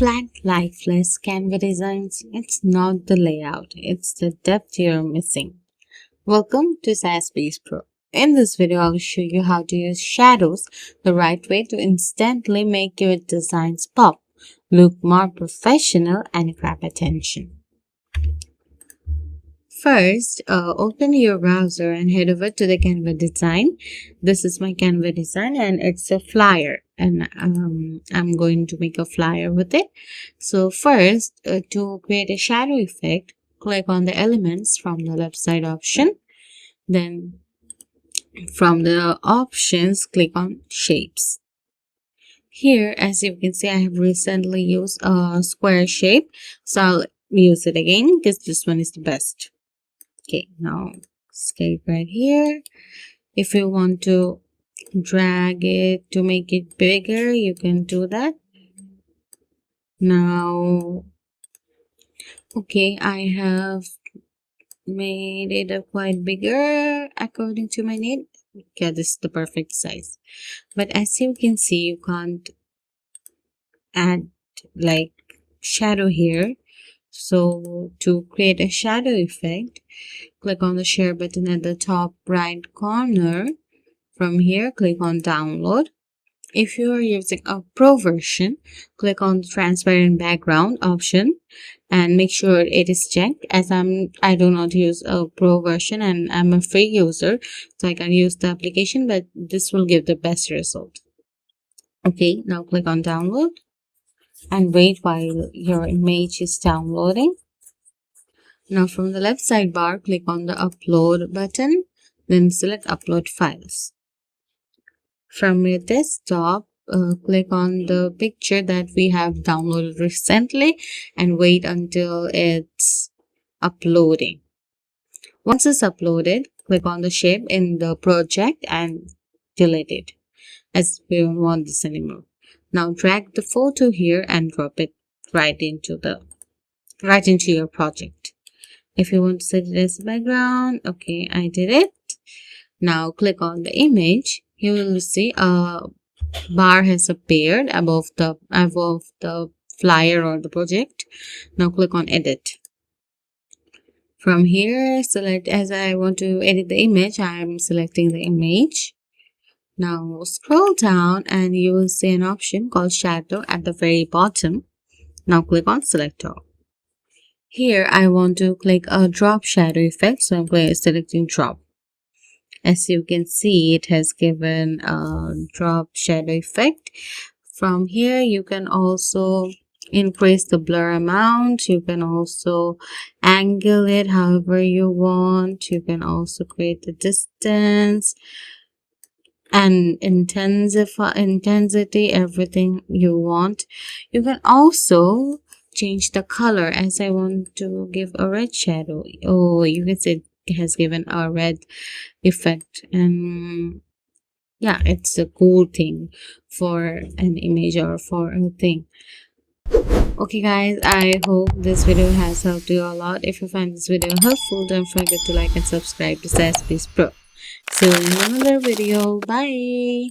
flat, lifeless Canva designs, it's not the layout, it's the depth you're missing. Welcome to Space Pro. In this video, I'll show you how to use shadows the right way to instantly make your designs pop, look more professional, and grab attention. First, open your browser and head over to the Canva design. This is my Canva design and it's a flyer, and I'm going to make a flyer with it. So first, to create a shadow effect, click on the elements from the left side option. Then from the options, click on shapes. Here, as you can see, I have recently used a square shape, so I'll use it again because this one is the best. Okay, now escape right here. If you want to drag it to make it bigger, you can do that. Now, okay, I have made it a quite bigger according to my need. Okay, this is the perfect size. But as you can see, you can't add like shadow here. So to create a shadow effect, click on the share button at the top right corner. From here, click on download. If you are using a pro version, click on the transparent background option and make sure it is checked, as I do not use a pro version and I'm a free user, so I can use the application, but this will give the best result. Okay, now click on download and wait while your image is downloading. Now from the left sidebar, click on the upload button, then select upload files. From your desktop, click on the picture that we have downloaded recently and wait until it's uploading. Once it's uploaded, click on the shape in the project and delete it, as we don't want this anymore. Now drag the photo here and drop it right into your project. If you want to set it as a background, okay, I did it. Now click on the image. You will see a bar has appeared above the flyer or the project. Now click on edit. From here, select, as I want to edit the image, I am selecting the image. Now scroll down and you will see an option called shadow at the very bottom. Now click on select all. Here I want to click a drop shadow effect, so I'm selecting drop. As you can see, it has given a drop shadow effect. From here, you can also increase the blur amount. You can also angle it however you want. You can also create the distance and intensity, everything you want. You can also change the color, as I want to give a red shadow. Oh, you can see it has given a red effect, and yeah, it's a cool thing for an image or for a thing. Okay guys, I hope this video has helped you a lot. If you find this video helpful, don't forget to like and subscribe to Space Pro. See you in another video. Bye.